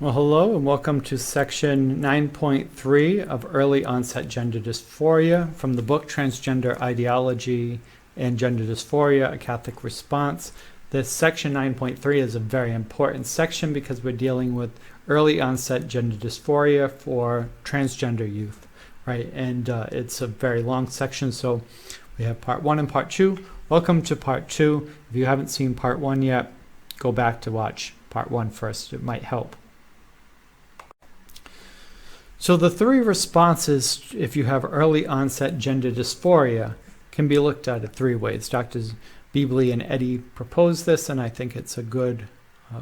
Well, hello and welcome to section 9.3 of Early-Onset Gender Dysphoria from the book Transgender Ideology and Gender Dysphoria, A Catholic Response. This section 9.3 is a very important section because we're dealing with early-onset gender dysphoria for transgender youth, right? And it's a very long section, so we have part 1 and part 2. Welcome to part 2. If you haven't seen part 1 yet, go back to watch part 1 first. It might help. So the 3 responses, if you have early onset gender dysphoria, can be looked at in 3 ways. Drs. Beebley and Eddy proposed this, and I think it's a good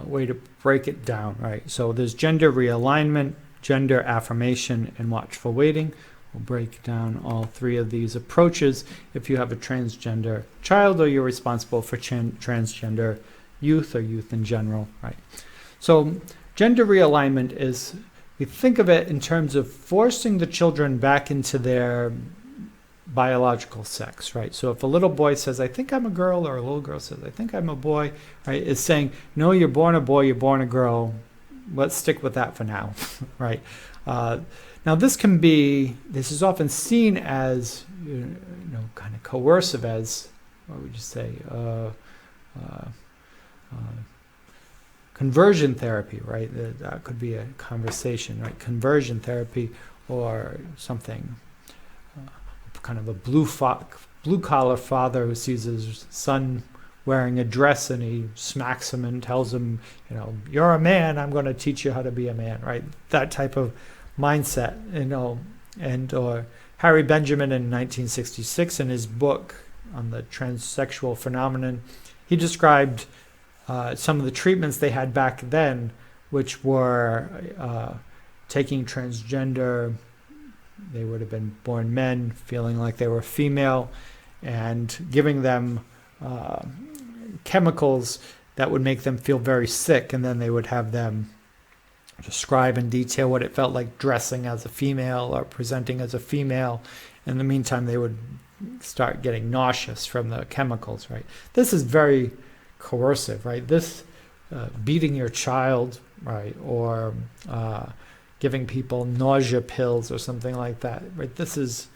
way to break it down, right? So there's gender realignment, gender affirmation, and watchful waiting. We'll break down all 3 of these approaches if you have a transgender child or you're responsible for transgender youth or youth in general, right? So gender realignment is, we think of it in terms of forcing the children back into their biological sex, right? So if a little boy says, I think I'm a girl, or a little girl says, I think I'm a boy, right? It's saying, no, you're born a boy, you're born a girl. Let's stick with that for now, right? Now this is often seen as, kind of coercive, as, what would you say, conversion therapy, right? That could be a conversation, right? Conversion therapy, or something, kind of a blue-collar father who sees his son wearing a dress and he smacks him and tells him, you're a man, I'm going to teach you how to be a man, right? That type of mindset, or Harry Benjamin in 1966 in his book on the transsexual phenomenon, he described some of the treatments they had back then, which were taking transgender, they would have been born men, feeling like they were female, and giving them chemicals that would make them feel very sick, and then they would have them describe in detail what it felt like dressing as a female or presenting as a female. In the meantime, they would start getting nauseous from the chemicals, right? This is very coercive, right? This beating your child, right, or giving people nausea pills or something like that, right? This is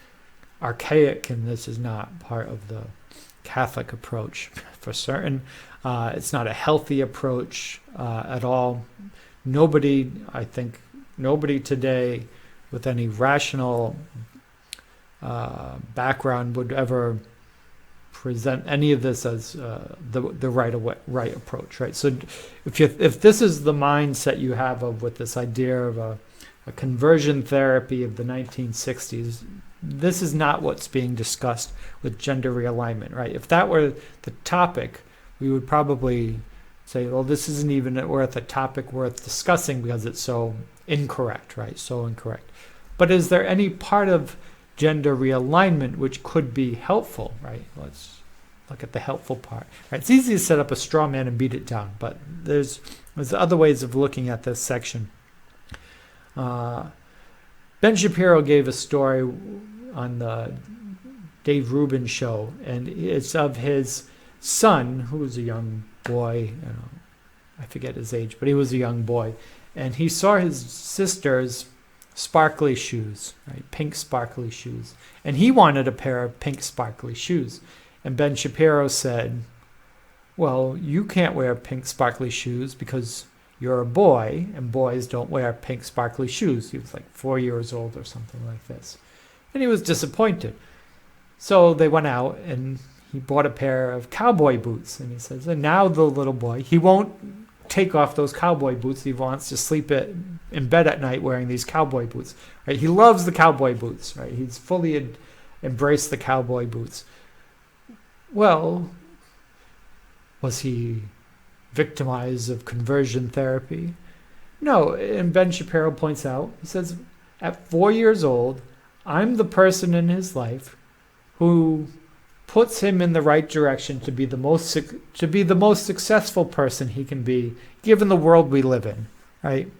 archaic, and this is not part of the Catholic approach for certain. It's not a healthy approach at all. Nobody today with any rational background would ever present any of this as the right approach, right? So if this is the mindset you have with this idea of a conversion therapy of the 1960s, this is not what's being discussed with gender realignment, right? If that were the topic, we would probably say, well, this isn't even worth a topic worth discussing because it's so incorrect, right? So incorrect. But is there any part of gender realignment which could be helpful, right? Let's look at the helpful part. Right? It's easy to set up a straw man and beat it down, but there's other ways of looking at this section. Ben Shapiro gave a story on the Dave Rubin show, and it's of his son, who was a young boy. I forget his age, but he was a young boy, and he saw his sister's sparkly shoes, right? Pink sparkly shoes. And he wanted a pair of pink sparkly shoes. And Ben Shapiro said, well, you can't wear pink sparkly shoes because you're a boy, and boys don't wear pink sparkly shoes. He was like 4 years old or something like this. And he was disappointed. So they went out, and he bought a pair of cowboy boots. And he says, and now the little boy, he won't take off those cowboy boots. He wants to sleep in bed at night wearing these cowboy boots. Right? He loves the cowboy boots. Right? He's fully embraced the cowboy boots. Well, was he victimized of conversion therapy? No, and Ben Shapiro points out, he says, at 4 years old, I'm the person in his life who puts him in the right direction to be the most successful person he can be, given the world we live in, right?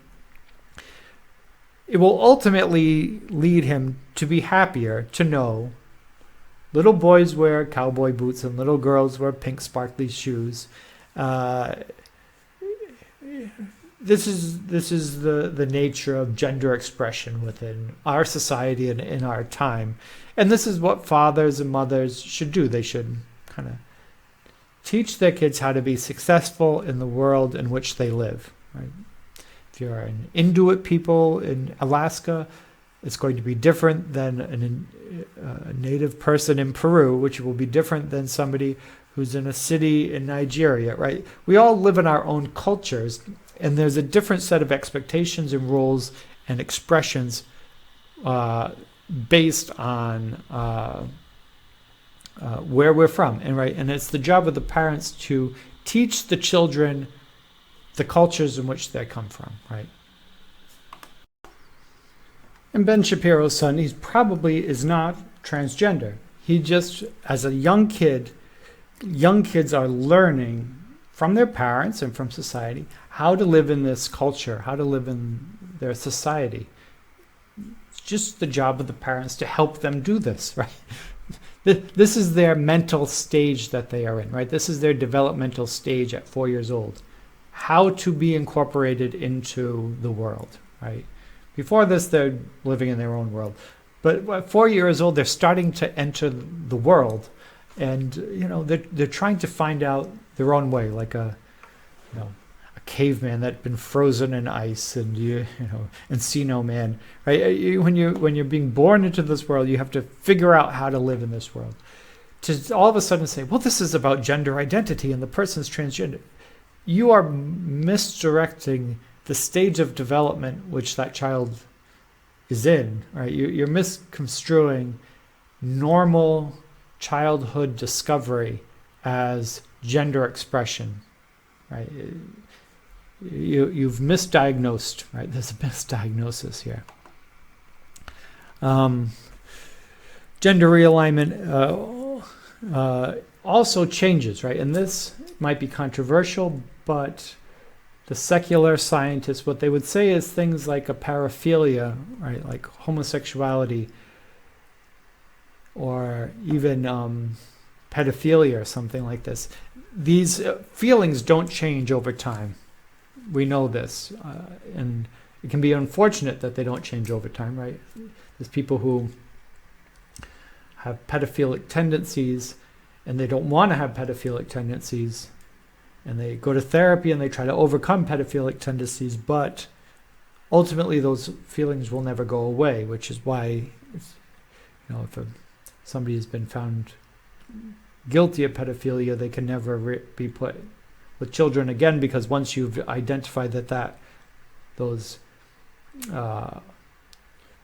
It will ultimately lead him to be happier to know little boys wear cowboy boots and little girls wear pink sparkly shoes. this is the nature of gender expression within our society and in our time. And this is what fathers and mothers should do. They should kind of teach their kids how to be successful in the world in which they live. Right? If you're an Inuit people in Alaska, it's going to be different than a native person in Peru, which will be different than somebody who's in a city in Nigeria, right? We all live in our own cultures, and there's a different set of expectations and rules and expressions based on where we're from, and it's the job of the parents to teach the children the cultures in which they come from, right? And Ben Shapiro's son, he probably is not transgender. He just, as a young kid, young kids are learning from their parents and from society how to live in this culture, how to live in their society. It's just the job of the parents to help them do this, right? This is their mental stage that they are in, right? This is their developmental stage at 4 years old. How to be incorporated into the world, right? Before this, they're living in their own world. But at 4 years old, they're starting to enter the world. And, they're trying to find out their own way, like a caveman that's been frozen in ice, and Encino Man, right? When you're being born into this world, you have to figure out how to live in this world. To all of a sudden say, well, this is about gender identity and the person's transgender. You are misdirecting the stage of development which that child is in, right? You're misconstruing normal childhood discovery as gender expression, right? You've misdiagnosed, right? There's a misdiagnosis here. Gender realignment also changes, right? And this might be controversial, but the secular scientists, what they would say is things like a paraphilia, right? Like homosexuality, or even pedophilia or something like this. These feelings don't change over time. We know this. And it can be unfortunate that they don't change over time, right? There's people who have pedophilic tendencies and they don't want to have pedophilic tendencies, and they go to therapy and they try to overcome pedophilic tendencies, but ultimately those feelings will never go away, which is why if somebody has been found guilty of pedophilia, they can never be put with children again, because once you've identified that those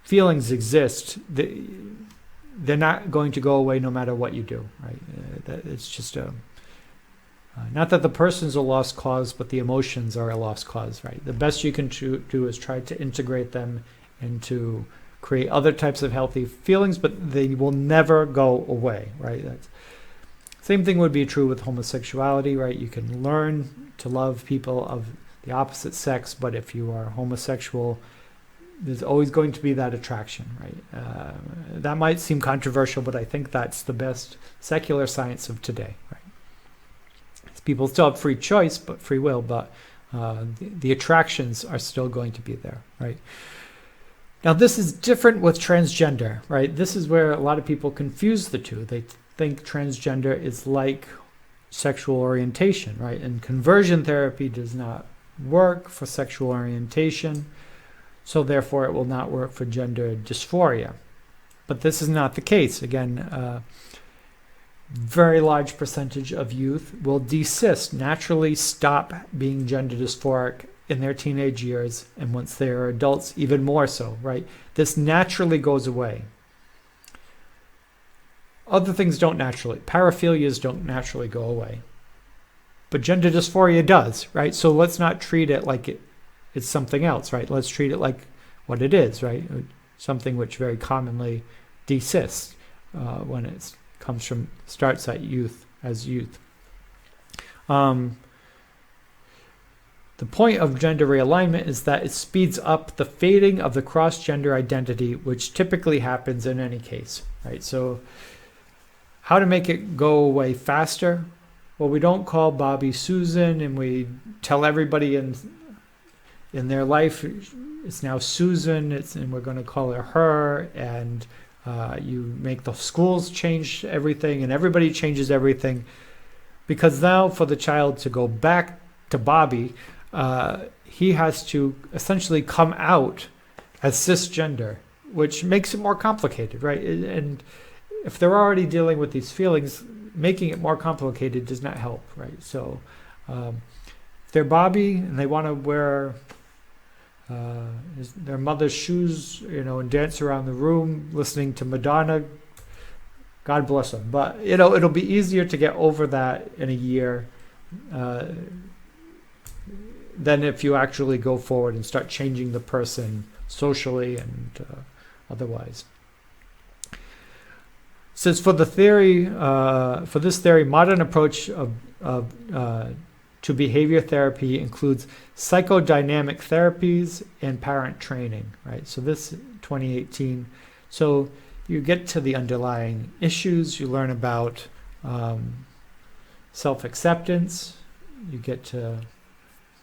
feelings exist, they're not going to go away no matter what you do, right? It's just not that the person's a lost cause, but the emotions are a lost cause, right? The best you can do is try to integrate them and to create other types of healthy feelings, but they will never go away, right? Same thing would be true with homosexuality, right? You can learn to love people of the opposite sex, but if you are homosexual, there's always going to be that attraction, right? That might seem controversial, but I think that's the best secular science of today, right? People still have free choice, but free will, but the attractions are still going to be there, right? Now, this is different with transgender, right? This is where a lot of people confuse the two. They think transgender is like sexual orientation, right? And conversion therapy does not work for sexual orientation, so therefore it will not work for gender dysphoria. But this is not the case. Again, very large percentage of youth will desist, naturally stop being gender dysphoric in their teenage years, and once they are adults, even more so, right? This naturally goes away. Other things don't naturally. Paraphilias don't naturally go away. But gender dysphoria does, right? So let's not treat it like it's something else, right? Let's treat it like what it is, right? Something which very commonly desists when it starts at youth, as youth. The point of gender realignment is that it speeds up the fading of the cross-gender identity, which typically happens in any case, right? So how to make it go away faster? Well, we don't call Bobby Susan and we tell everybody in in their life, it's now Susan, and we're going to call her her, and you make the schools change everything, and everybody changes everything. Because now for the child to go back to Bobby, he has to essentially come out as cisgender, which makes it more complicated, right? And if they're already dealing with these feelings, making it more complicated does not help, right? So if they're Bobby and they want to wear their mother's shoes, and dance around the room listening to Madonna, God bless them. But, it'll be easier to get over that in a year than if you actually go forward and start changing the person socially and otherwise. Says for this theory, modern approach to behavior therapy includes psychodynamic therapies and parent training, right? So this 2018. So you get to the underlying issues. You learn about self-acceptance. You get to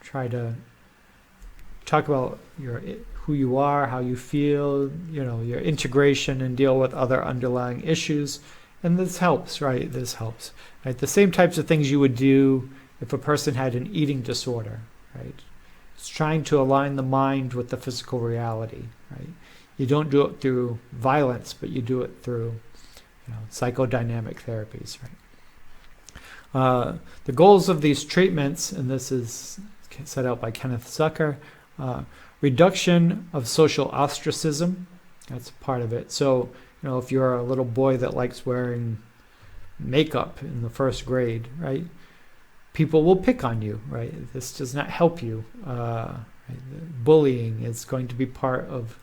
try to talk about who you are, how you feel, your integration, and deal with other underlying issues. And this helps, right? This helps, right? The same types of things you would do if a person had an eating disorder, right? It's trying to align the mind with the physical reality, right? You don't do it through violence, but you do it through psychodynamic therapies, right? The goals of these treatments, and this is set out by Kenneth Zucker, reduction of social ostracism, that's part of it. So, if you're a little boy that likes wearing makeup in the first grade, right? People will pick on you, right? This does not help you. Right? Bullying is going to be part of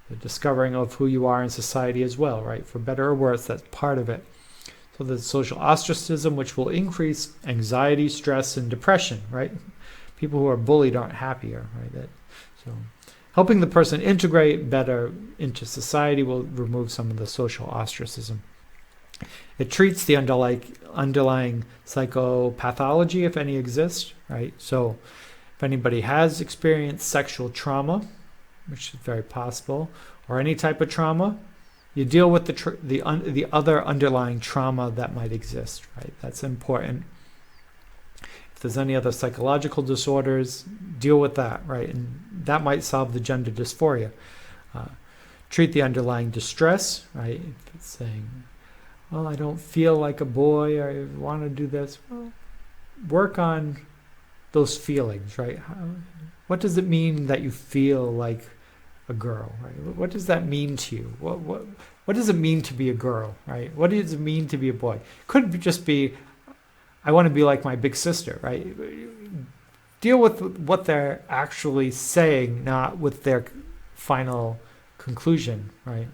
the discovering of who you are in society as well, right? For better or worse, that's part of it. So there's social ostracism, which will increase anxiety, stress, and depression, right? People who are bullied aren't happier, right? So helping the person integrate better into society will remove some of the social ostracism. It treats the underlying psychopathology, if any exists, right? So if anybody has experienced sexual trauma, which is very possible, or any type of trauma, you deal with the other underlying trauma that might exist, right? That's important. If there's any other psychological disorders, deal with that, right? And that might solve the gender dysphoria. Treat the underlying distress, right? If it's saying, well, I don't feel like a boy, or I want to do this. Well, work on those feelings, right? What does it mean that you feel like a girl, right? What does that mean to you? What does it mean to be a girl, right? What does it mean to be a boy? Could just be, I want to be like my big sister, right? Deal with what they're actually saying, not with their final conclusion, right?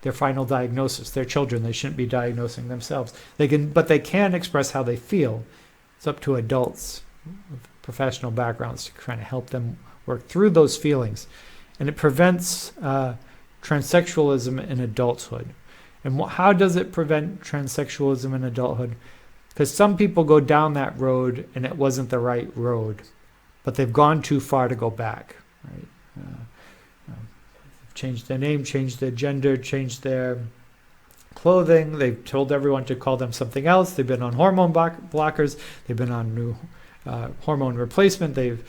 Their final diagnosis. They're children. They shouldn't be diagnosing themselves. But they can express how they feel. It's up to adults with professional backgrounds to kind of help them work through those feelings. And it prevents transsexualism in adulthood. And how does it prevent transsexualism in adulthood? Because some people go down that road and it wasn't the right road, but they've gone too far to go back, right? Changed their name, changed their gender, changed their clothing. They've told everyone to call them something else. They've been on hormone blockers. They've been on new hormone replacement. They've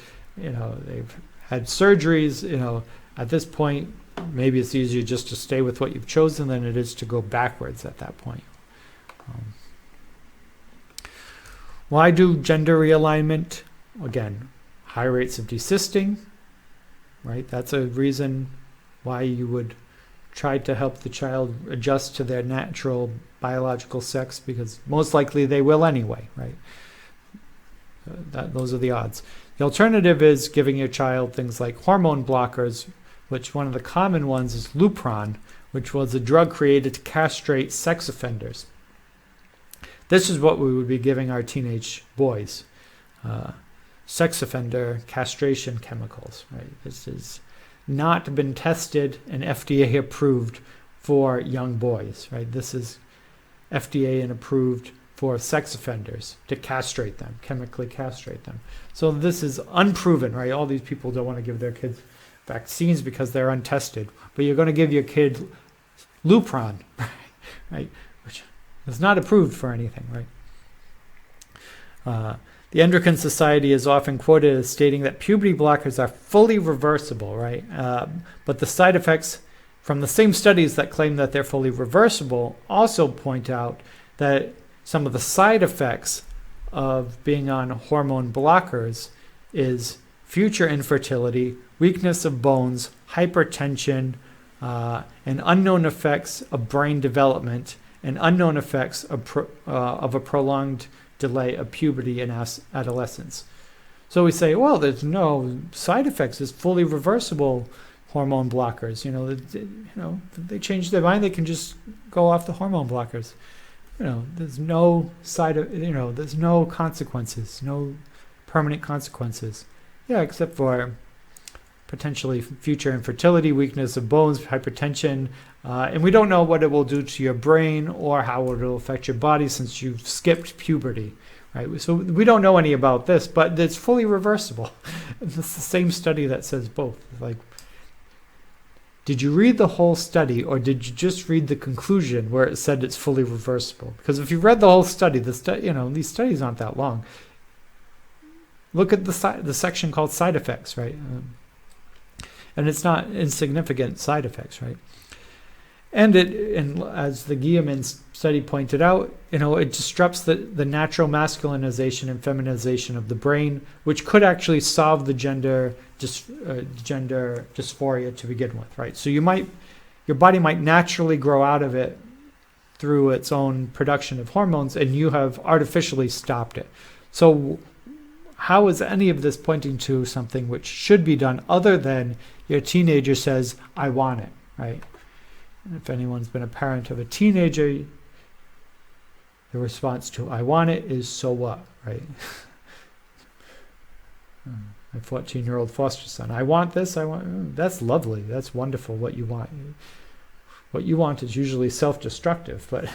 had surgeries. At this point, maybe it's easier just to stay with what you've chosen than it is to go backwards at that point. Why do gender realignment? Again, high rates of desisting, right? That's a reason why you would try to help the child adjust to their natural biological sex, because most likely they will anyway, right? Those are the odds. The alternative is giving your child things like hormone blockers, which one of the common ones is Lupron, which was a drug created to castrate sex offenders. This is what we would be giving our teenage boys, sex offender castration chemicals, right? This is not been tested and FDA approved for young boys, right? This is FDA and approved for sex offenders to castrate them, chemically castrate them. So this is unproven, right? All these people don't want to give their kids vaccines because they're untested, but you're going to give your kid Lupron, right? Which is not approved for anything, right? The Endocrine Society is often quoted as stating that puberty blockers are fully reversible, right? But the side effects from the same studies that claim that they're fully reversible also point out that some of the side effects of being on hormone blockers is future infertility, weakness of bones, hypertension, and unknown effects of brain development, and unknown effects of a prolonged delay of puberty in adolescence. So we say, well, there's no side effects. It's fully reversible hormone blockers. They change their mind, they can just go off the hormone blockers. There's no there's no consequences, no permanent consequences. Yeah, except for potentially future infertility, weakness of bones, hypertension, and we don't know what it will do to your brain or how it will affect your body since you've skipped puberty, right? So we don't know any about this, but it's fully reversible. It's the same study that says both. Like, did you read the whole study, or did you just read the conclusion where it said it's fully reversible? Because if you read the whole study, these studies aren't that long. Look at the section called side effects, right? And it's not insignificant side effects, right? And as the Guillermin study pointed out, it disrupts the natural masculinization and feminization of the brain, which could actually solve the gender dysphoria to begin with, right? So your body might naturally grow out of it through its own production of hormones, and you have artificially stopped it. So how is any of this pointing to something which should be done other than your teenager says, I want it, right? And if anyone's been a parent of a teenager, the response to I want it is, so what, right? My 14-year-old foster son, I want this, that's lovely, that's wonderful what you want. What you want is usually self-destructive, but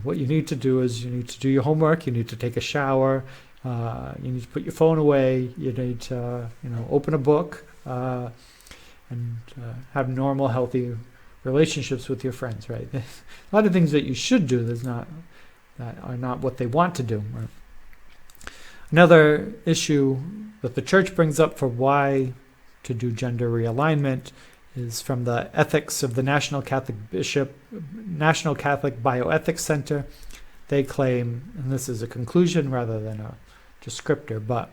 what you need to do is you need to do your homework, you need to take a shower, you need to put your phone away, you need to open a book, and have normal, healthy relationships with your friends, right? A lot of things that you should do that are not what they want to do. Right? Another issue that the church brings up for why to do gender realignment is from the ethics of the National Catholic Bioethics Center. They claim, and this is a conclusion rather than a descriptor, but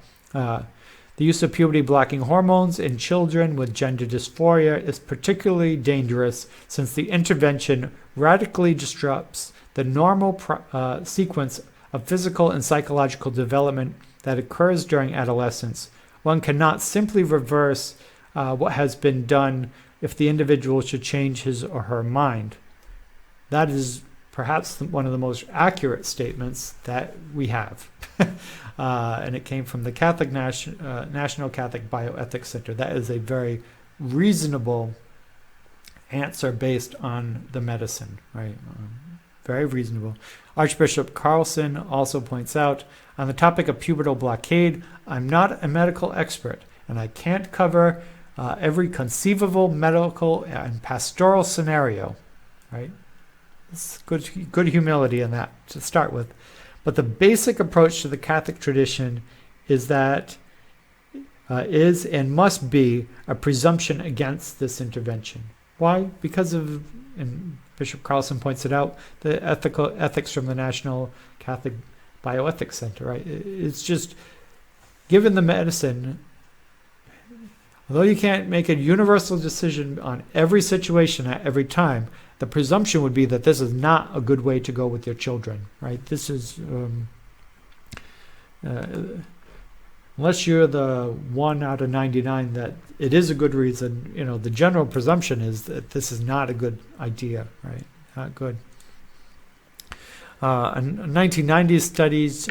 the use of puberty-blocking hormones in children with gender dysphoria is particularly dangerous since the intervention radically disrupts the normal sequence of physical and psychological development that occurs during adolescence. One cannot simply reverse what has been done if the individual should change his or her mind. That is perhaps one of the most accurate statements that we have. And it came from the National Catholic Bioethics Center. That is a very reasonable answer based on the medicine, right? Very reasonable. Archbishop Carlson also points out, on the topic of pubertal blockade, I'm not a medical expert, and I can't cover every conceivable medical and pastoral scenario, right? It's good humility in that to start with. But the basic approach to the Catholic tradition is that is and must be a presumption against this intervention. Why? Because of, and Bishop Carlson points it out, the ethics from the National Catholic Bioethics Center, right? It's just, given the medicine, although you can't make a universal decision on every situation at every time, the presumption would be that this is not a good way to go with your children, right? This is, unless you're the 1 out of 99 that it is a good reason, the general presumption is that this is not a good idea, right? Not good. 1990s studies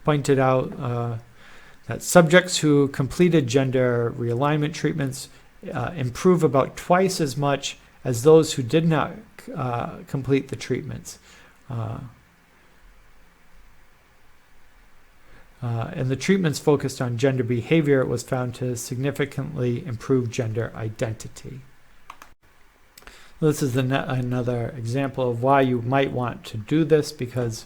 pointed out that subjects who completed gender realignment treatments improve about twice as much as those who did not complete the treatments. And the treatments focused on gender behavior was found to significantly improve gender identity. This is another example of why you might want to do this, because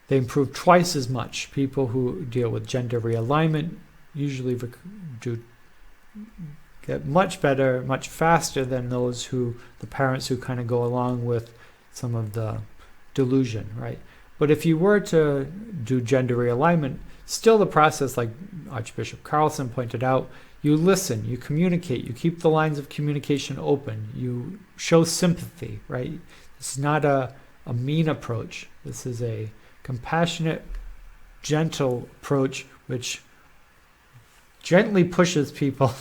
they improve twice as much. People who deal with gender realignment usually get much better, much faster than the parents who kind of go along with some of the delusion, right? But if you were to do gender realignment, still the process, like Archbishop Carlson pointed out, you listen, you communicate, you keep the lines of communication open, you show sympathy, right? This is not a mean approach. This is a compassionate, gentle approach which gently pushes people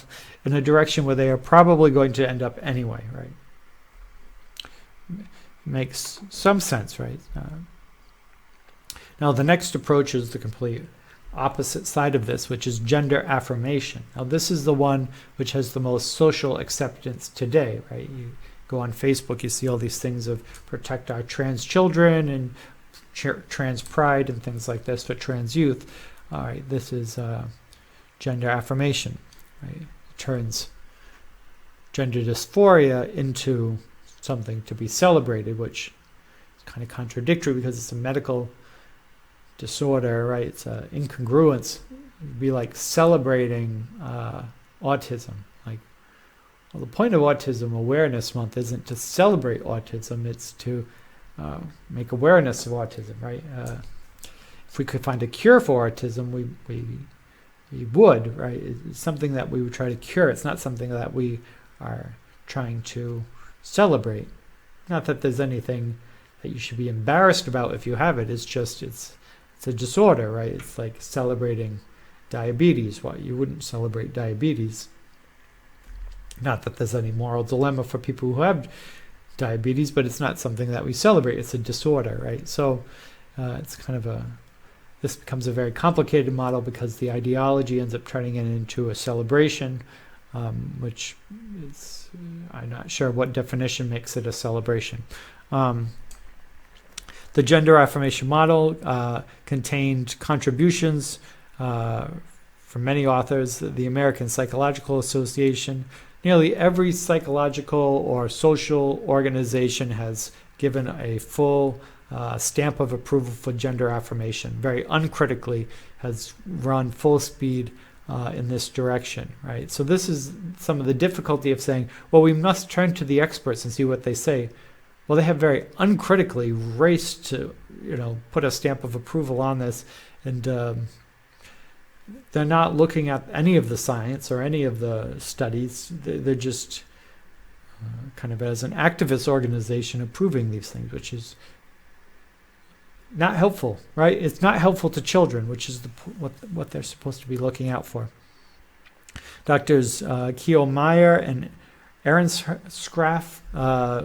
in a direction where they are probably going to end up anyway, right? Makes some sense, right? Now the next approach is the complete opposite side of this, which is gender affirmation. Now this is the one which has the most social acceptance today, right? You go on Facebook, you see all these things of protect our trans children and trans pride and things like this for trans youth. All right, this is gender affirmation, right? It turns gender dysphoria into something to be celebrated, which is kind of contradictory because it's a medical disorder, right? It's an incongruence. It'd be like celebrating autism. Like, well, the point of Autism Awareness Month isn't to celebrate autism, it's to make awareness of autism, right? If we could find a cure for autism, we would, right? It's something that we would try to cure. It's not something that we are trying to celebrate. Not that there's anything that you should be embarrassed about if you have it. It's just, it's a disorder, right? It's like celebrating diabetes. Well, you wouldn't celebrate diabetes. Not that there's any moral dilemma for people who have diabetes, but it's not something that we celebrate. It's a disorder, right? So it's kind of this becomes a very complicated model because the ideology ends up turning it into a celebration, which is, I'm not sure what definition makes it a celebration. The gender affirmation model contained contributions from many authors. The American Psychological Association, nearly every psychological or social organization has given a full stamp of approval for gender affirmation. Very uncritically has run full speed in this direction, right? So this is some of the difficulty of saying, well, we must turn to the experts and see what they say. Well, they have very uncritically raced to, put a stamp of approval on this, and they're not looking at any of the science or any of the studies. They're just kind of as an activist organization approving these things, which is not helpful, right? It's not helpful to children, which is what they're supposed to be looking out for. Doctors Keo Meyer and Ehrenskraff,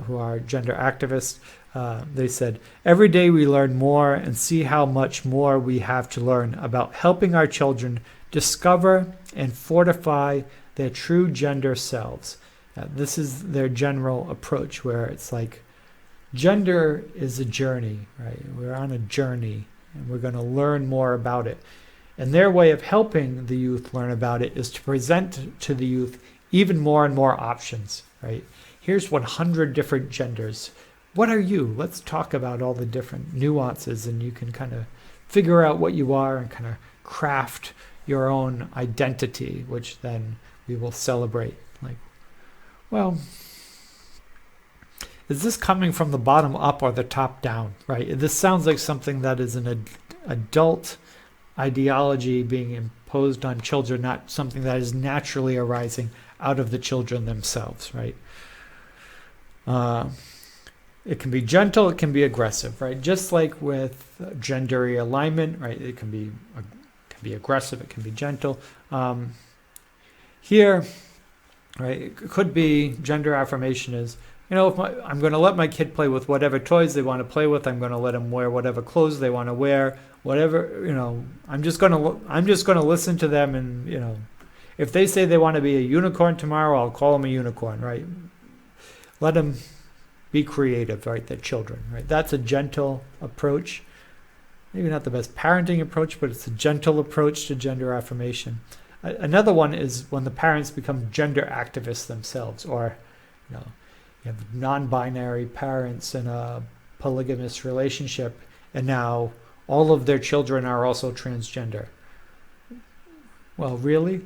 who are gender activists, they said, every day we learn more and see how much more we have to learn about helping our children discover and fortify their true gender selves. This is their general approach, where it's like gender is a journey, right? We're on a journey and we're going to learn more about it. And their way of helping the youth learn about it is to present to the youth even more and more options, right? Here's 100 different genders. What are you? Let's talk about all the different nuances, and you can kind of figure out what you are and kind of craft your own identity, which then we will celebrate. Like, well, is this coming from the bottom up or the top down, right? This sounds like something that is an adult ideology being imposed on children, not something that is naturally arising out of the children themselves, right? It can be gentle, it can be aggressive, right? Just like with gender realignment, right? It can be aggressive, it can be gentle. Here, right, it could be gender affirmation is, if I'm going to let my kid play with whatever toys they want to play with. I'm going to let them wear whatever clothes they want to wear. Whatever, I'm just going to listen to them, and if they say they want to be a unicorn tomorrow, I'll call them a unicorn, right? Let them be creative, right? Their children, right? That's a gentle approach. Maybe not the best parenting approach, but it's a gentle approach to gender affirmation. Another one is when the parents become gender activists themselves, or you have non-binary parents in a polygamous relationship, and now all of their children are also transgender. Well, really?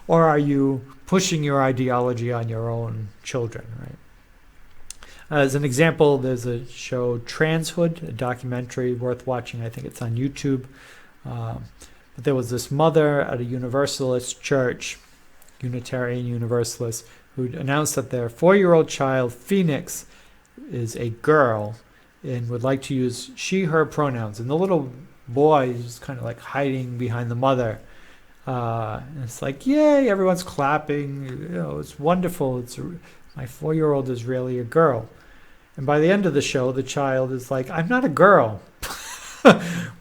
Or are you pushing your ideology on your own children, right? As an example, there's a show, Transhood, a documentary worth watching. I think it's on YouTube. But there was this mother at a Universalist church, Unitarian Universalist, who announced that their 4-year-old child, Phoenix, is a girl and would like to use she, her pronouns. And the little boy is kind of like hiding behind the mother. And it's like, yay, everyone's clapping. It's wonderful. My 4-year-old is really a girl. And by the end of the show, the child is like, I'm not a girl.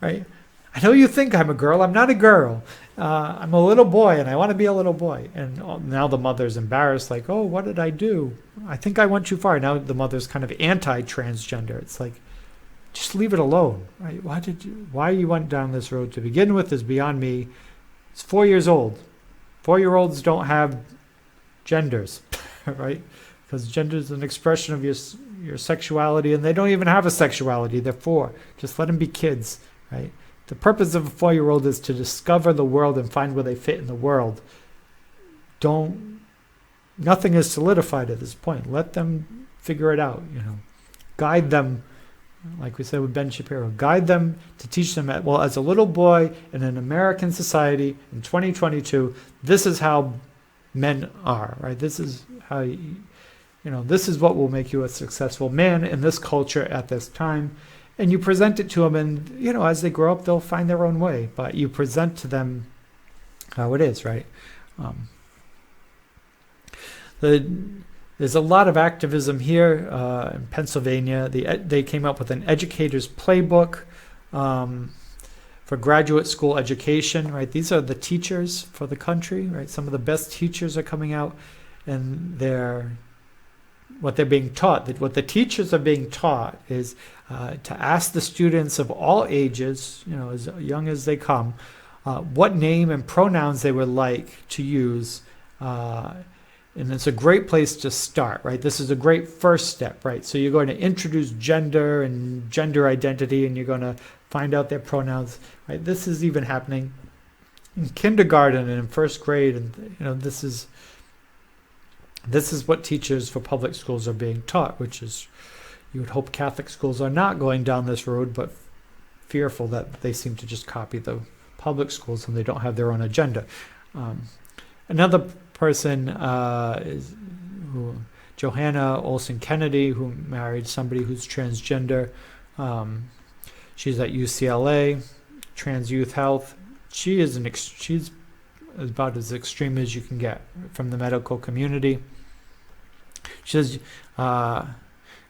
Right? I know you think I'm a girl. I'm not a girl. I'm a little boy, and I want to be a little boy. And now the mother's embarrassed, like, oh, what did I do? I think I went too far. Now the mother's kind of anti-transgender. It's like, just leave it alone. Right? Why you went down this road to begin with is beyond me. It's 4 years old. 4-year-olds don't have genders, right? Because gender is an expression of your sexuality, and they don't even have a sexuality. They're 4. Just let them be kids, right? The purpose of a 4-year-old is to discover the world and find where they fit in the world. Nothing is solidified at this point. Let them figure it out, Guide them, like we said with Ben Shapiro, guide them to teach them as a little boy in an American society in 2022, this is how men are, right? This is how, this is what will make you a successful man in this culture at this time. And you present it to them, and, as they grow up, they'll find their own way. But you present to them how it is, right? There's a lot of activism here in Pennsylvania. They came up with an educator's playbook for graduate school education, right? These are the teachers for the country, right? Some of the best teachers are coming out, and what they're being taught, what the teachers are being taught is to ask the students of all ages, as young as they come, what name and pronouns they would like to use. And it's a great place to start, right? This is a great first step, right? So you're going to introduce gender and gender identity, and you're going to find out their pronouns, right? This is even happening in kindergarten and in first grade, and this is what teachers for public schools are being taught, which is, you would hope Catholic schools are not going down this road, but fearful that they seem to just copy the public schools and they don't have their own agenda. Another person is Johanna Olsen Kennedy, who married somebody who's transgender. She's at UCLA, Trans Youth Health. She's about as extreme as you can get from the medical community. She says,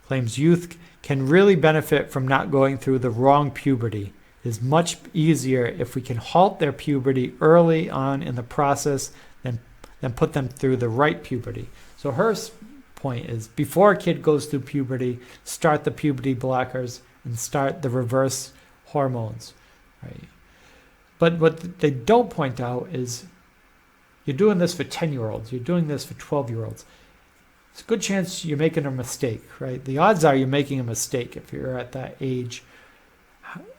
claims youth can really benefit from not going through the wrong puberty. It is much easier if we can halt their puberty early on in the process than put them through the right puberty. So her point is, before a kid goes through puberty, start the puberty blockers and start the reverse hormones, right? But what they don't point out is, you're doing this for 10-year-olds. You're doing this for 12-year-olds. It's a good chance you're making a mistake, right? The odds are you're making a mistake if you're at that age.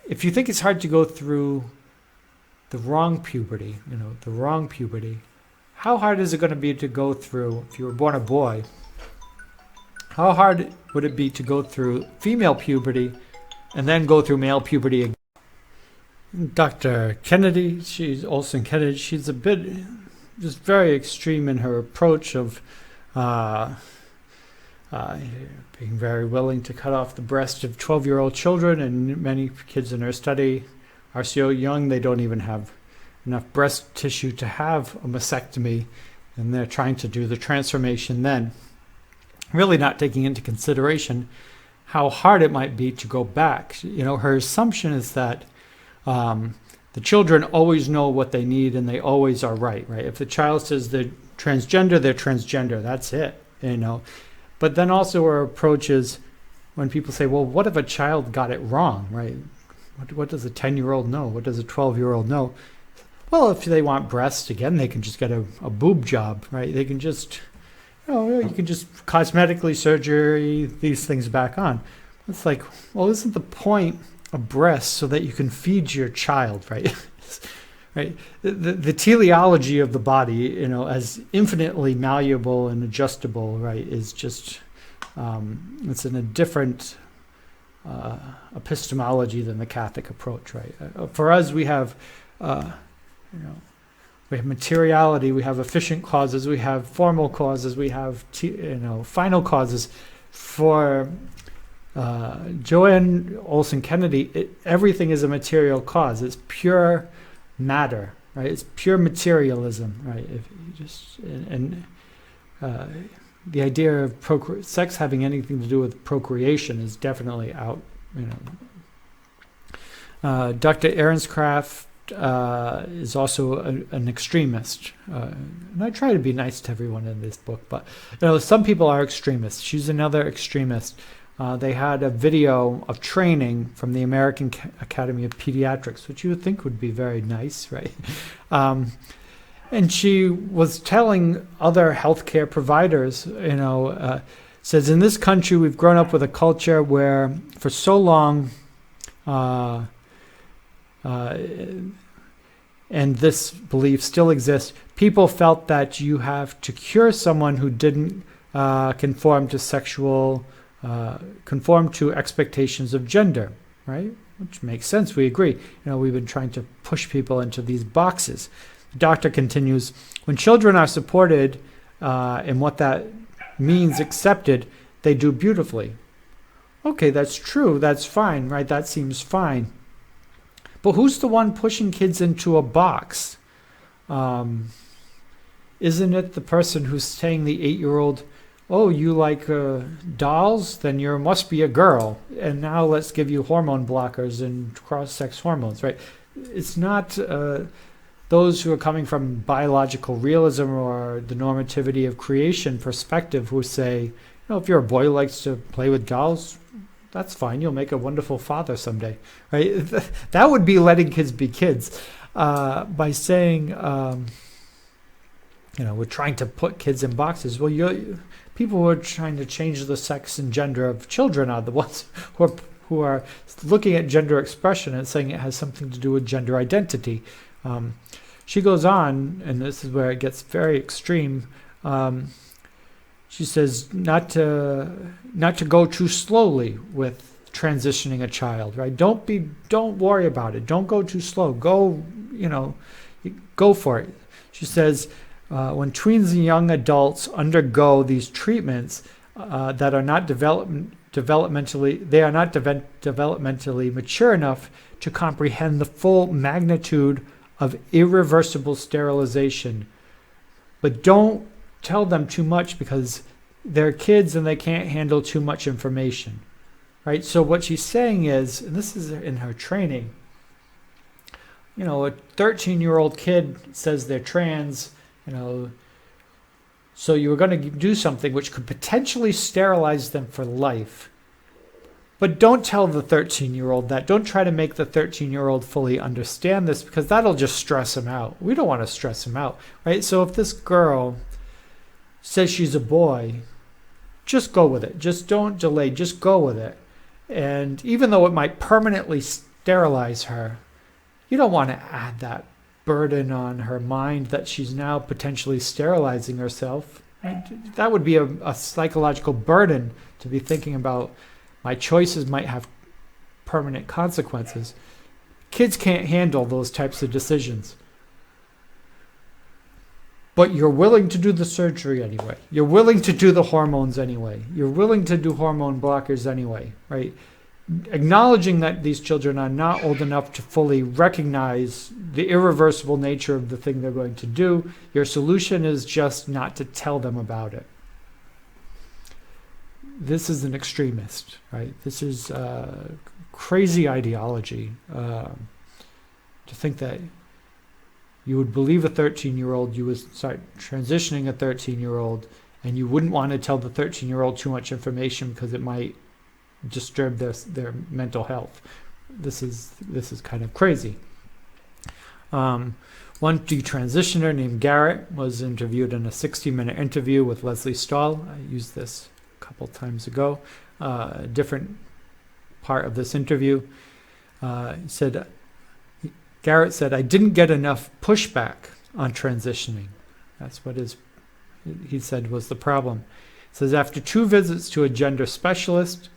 If you think it's hard to go through the wrong puberty, how hard is it going to be to go through, if you were born a boy, how hard would it be to go through female puberty and then go through male puberty again? Dr. Kennedy, Olsen Kennedy, she's a bit just very extreme in her approach of being very willing to cut off the breast of 12-year-old children, and many kids in her study are so young they don't even have enough breast tissue to have a mastectomy, and they're trying to do the transformation then, really not taking into consideration how hard it might be to go back. Her assumption is that the children always know what they need and they always are right? If the child says they're transgender, that's it, But then also our approach is when people say, well, what if a child got it wrong, right? What does a 10-year-old know? What does a 12-year-old know? Well, if they want breasts, again, they can just get a boob job, right? They can just, you can just cosmetically surgery these things back on. It's like, well, isn't the point of breasts so that you can feed your child, right? Right? The teleology of the body, as infinitely malleable and adjustable, right, is just, it's in a different epistemology than the Catholic approach, right? For us, we have, we have materiality, we have efficient causes, we have formal causes, we have, final causes. For Joanne Olson Kennedy, everything is a material cause. It's pure matter, right? It's pure materialism, right? If you just the idea of sex having anything to do with procreation is definitely out. Dr. Ahrenscraft is also an extremist, and I try to be nice to everyone in this book, but some people are extremists. She's another extremist. They had a video of training from the American Academy of Pediatrics, which you would think would be very nice, right? And she was telling other healthcare providers, says, in this country, we've grown up with a culture where for so long, and this belief still exists, people felt that you have to cure someone who didn't conform to expectations of gender, right? Which makes sense. We agree. We've been trying to push people into these boxes. The doctor continues, when children are supported in what that means accepted, they do beautifully. Okay, that's true. That's fine, right? That seems fine. But who's the one pushing kids into a box? Isn't it the person who's saying the 8-year-old, oh, you like dolls? Then you must be a girl. And now let's give you hormone blockers and cross-sex hormones, right? It's not those who are coming from biological realism or the normativity of creation perspective who say, if your boy who likes to play with dolls, that's fine. You'll make a wonderful father someday, right? That would be letting kids be kids. By saying, we're trying to put kids in boxes. Well, people who are trying to change the sex and gender of children are the ones who are looking at gender expression and saying it has something to do with gender identity. She goes on, and this is where it gets very extreme. She says not to go too slowly with transitioning a child, right? Don't worry about it. Don't go too slow. Go for it. She says when tweens and young adults undergo these treatments that are not developmentally mature enough to comprehend the full magnitude of irreversible sterilization. But don't tell them too much because they're kids and they can't handle too much information, right? So what she's saying is, and this is in her training, a 13-year-old kid says they're trans, so you were going to do something which could potentially sterilize them for life. But don't tell the 13-year-old that. Don't try to make the 13-year-old fully understand this because that'll just stress him out. We don't want to stress him out, right? So if this girl says she's a boy, just go with it. Just don't delay. Just go with it. And even though it might permanently sterilize her, you don't want to add that burden on her mind that she's now potentially sterilizing herself. Right? That would be a psychological burden to be thinking about. My choices might have permanent consequences. Kids can't handle those types of decisions. But you're willing to do the surgery anyway. You're willing to do the hormones anyway. You're willing to do hormone blockers anyway, right? Acknowledging that these children are not old enough to fully recognize the irreversible nature of the thing they're going to do, your solution is just not to tell them about it. This is an extremist, right? This is crazy ideology. To think that you would believe a 13-year-old, you would start transitioning a 13-year-old, And you wouldn't want to tell the 13-year-old too much information because it might disturb their mental health. This is kind of crazy. One detransitioner named Garrett was interviewed in a 60-minute interview with Leslie Stahl. I used this a couple times ago. A different part of this interview. Garrett said, "I didn't get enough pushback on transitioning." That's what he said was the problem. He says, after 2 visits to a gender specialist,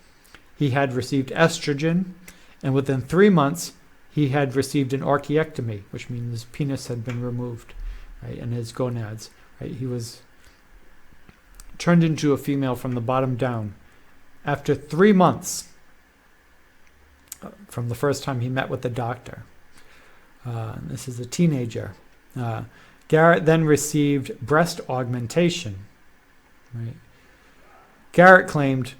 he had received estrogen, and within 3 months, he had received an orchiectomy, which means his penis had been removed, right, and his gonads. Right? He was turned into a female from the bottom down. After 3 months from the first time he met with the doctor. This is a teenager. Garrett then received breast augmentation. Right? Garrett claimed,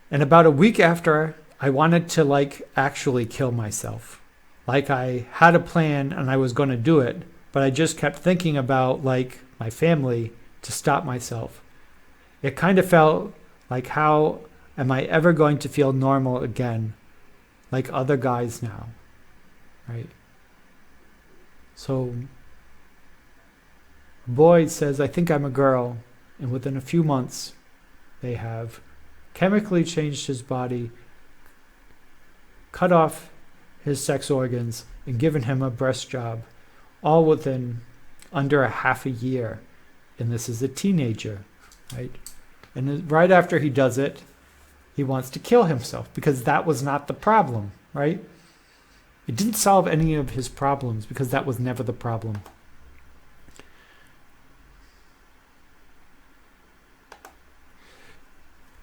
and about a week after, I wanted to actually kill myself. Like I had a plan and I was going to do it, but I just kept thinking about my family to stop myself. It kind of felt like, how am I ever going to feel normal again, like other guys now, right? So a boy says, I think I'm a girl, and within a few months, they have chemically changed his body, cut off his sex organs, and given him a breast job, all within under a half a year. And this is a teenager, right? And right after he does it, he wants to kill himself because that was not the problem, right? It didn't solve any of his problems because that was never the problem.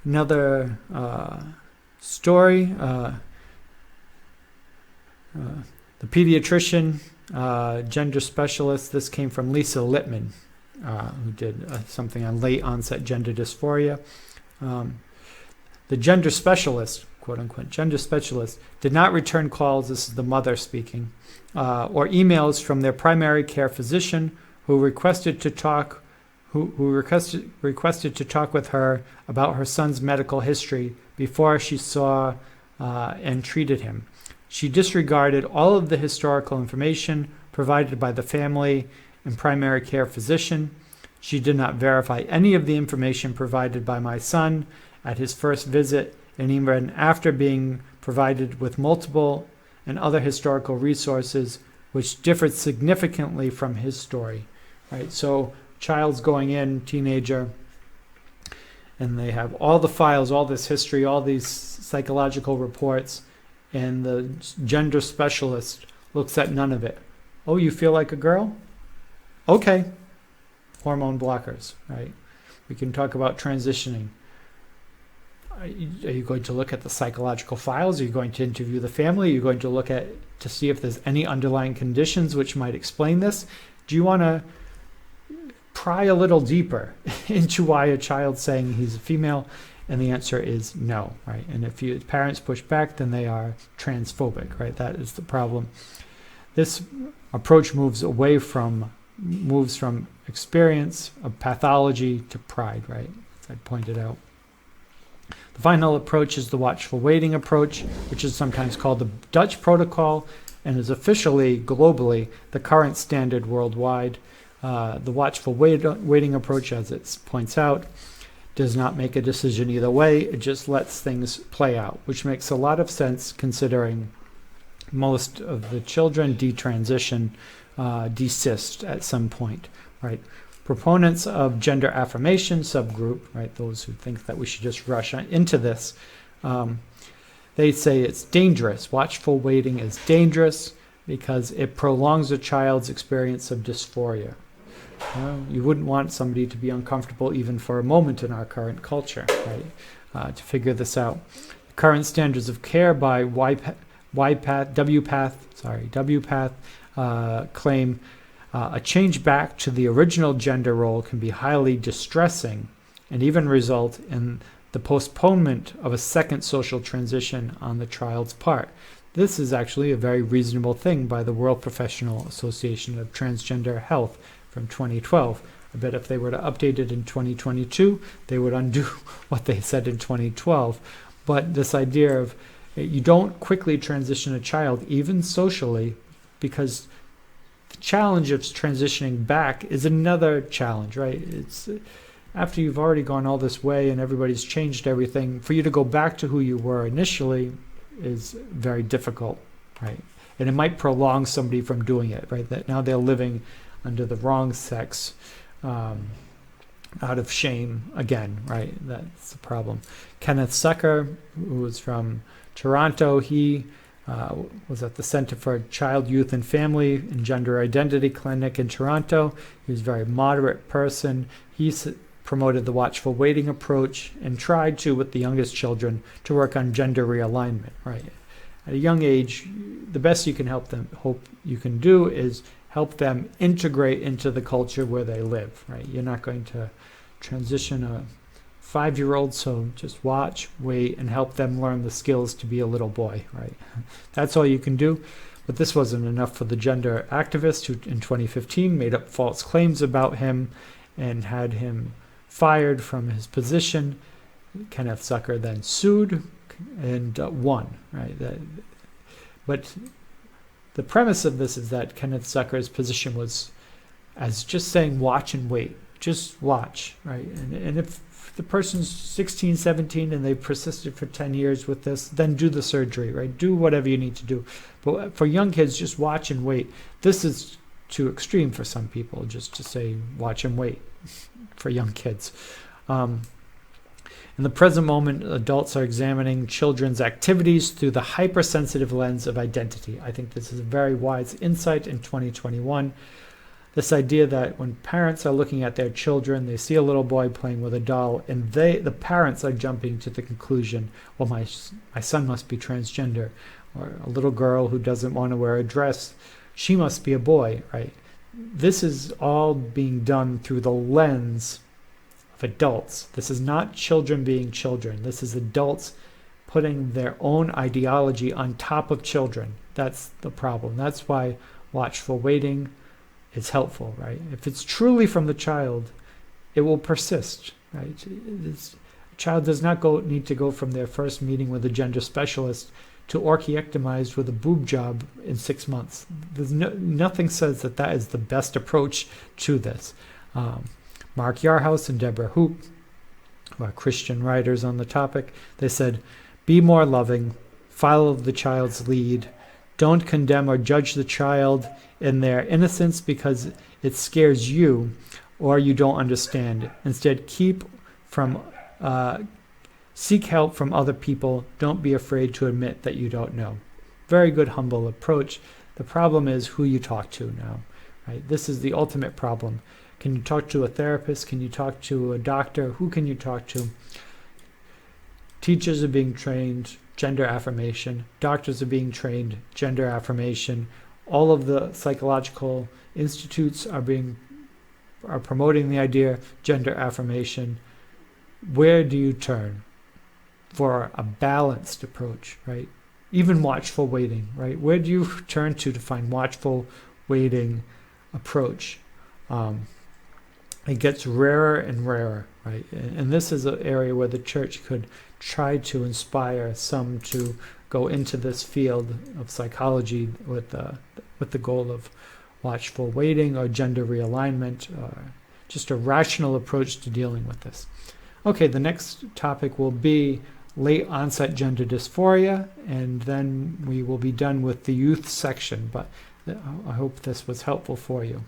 Another story, the pediatrician, gender specialist, this came from Lisa Littman, who did something on late-onset gender dysphoria. The gender specialist, quote-unquote, gender specialist, did not return calls, this is the mother speaking, or emails from their primary care physician who requested to talk requested to talk with her about her son's medical history before she saw and treated him. She disregarded all of the historical information provided by the family and primary care physician. She did not verify any of the information provided by my son at his first visit, and even after being provided with multiple and other historical resources which differed significantly from his story. Right? So child's going in, teenager, and they have all the files, all this history, all these psychological reports, and the gender specialist looks at none of it. Oh, you feel like a girl? Okay. Hormone blockers, right? We can talk about transitioning. Are you going to look at the psychological files? Are you going to interview the family? Are you going to look at to see if there's any underlying conditions which might explain this? Do you want to pry a little deeper into why a child's saying he's a female? And the answer is no, right? And if parents push back, then they are transphobic, right? That is the problem. This approach moves from experience of pathology to pride, right? As I pointed out. The final approach is the Watchful Waiting approach, which is sometimes called the Dutch protocol and is officially, globally, the current standard worldwide. The Watchful Waiting approach, as it points out, does not make a decision either way. It just lets things play out, which makes a lot of sense considering most of the children detransition, desist at some point, right? Proponents of gender affirmation subgroup, right, those who think that we should just rush into this, they say it's dangerous. Watchful waiting is dangerous because it prolongs a child's experience of dysphoria. You wouldn't want somebody to be uncomfortable even for a moment in our current culture, right? To figure this out. Current standards of care by WPATH claim a change back to the original gender role can be highly distressing and even result in the postponement of a second social transition on the child's part. This is actually a very reasonable thing by the World Professional Association of Transgender Health from 2012. I bet if they were to update it in 2022, they would undo what they said in 2012. But this idea of you don't quickly transition a child, even socially, because the challenge of transitioning back is another challenge, right? It's after you've already gone all this way and everybody's changed everything, for you to go back to who you were initially is very difficult, right? And it might prolong somebody from doing it, right? That now they're living under the wrong sex, out of shame again, right? That's the problem. Kenneth Sucker, who was from Toronto, he was at the Center for Child, Youth, and Family and Gender Identity Clinic in Toronto. He was a very moderate person. He promoted the Watchful Waiting approach and tried to, with the youngest children, to work on gender realignment, right? At a young age, the best you can hope you can do is help them integrate into the culture where they live, right? You're not going to transition a 5-year-old, so just watch, wait, and help them learn the skills to be a little boy, right? That's all you can do. But this wasn't enough for the gender activist who in 2015 made up false claims about him and had him fired from his position. Kenneth Sucker then sued and won, right? But the premise of this is that Kenneth Zucker's position was as just saying watch and wait, just watch, right? And if the person's 16, 17 and they persisted for 10 years with this, then do the surgery, right? Do whatever you need to do. But for young kids, just watch and wait. This is too extreme for some people, just to say watch and wait for young kids. In the present moment, adults are examining children's activities through the hypersensitive lens of identity. I think this is a very wise insight in 2021. This idea that when parents are looking at their children, they see a little boy playing with a doll, and the parents are jumping to the conclusion, well, my son must be transgender, or a little girl who doesn't want to wear a dress, she must be a boy, right? This is all being done through the lens of adults. This is not children being children. This is adults putting their own ideology on top of children. That's the problem. That's why watchful waiting is helpful, right? If it's truly from the child, it will persist, right? A child does not need to go from their first meeting with a gender specialist to orchiectomized with a boob job in 6 months. There's nothing says that is the best approach to this. Mark Yarhouse and Deborah Hoop, who are Christian writers on the topic, they said, be more loving, follow the child's lead, don't condemn or judge the child in their innocence because it scares you or you don't understand. Instead, seek help from other people. Don't be afraid to admit that you don't know. Very good, humble approach. The problem is who you talk to now, right? This is the ultimate problem. Can you talk to a therapist? Can you talk to a doctor? Who can you talk to? Teachers are being trained gender affirmation. Doctors are being trained gender affirmation. All of the psychological institutes are promoting the idea gender affirmation. Where do you turn for a balanced approach, right? Even watchful waiting, right? Where do you turn to find watchful waiting approach? It gets rarer and rarer, right? And this is an area where the church could try to inspire some to go into this field of psychology with the goal of watchful waiting or gender realignment, or just a rational approach to dealing with this. Okay, the next topic will be late-onset gender dysphoria, and then we will be done with the youth section, but I hope this was helpful for you.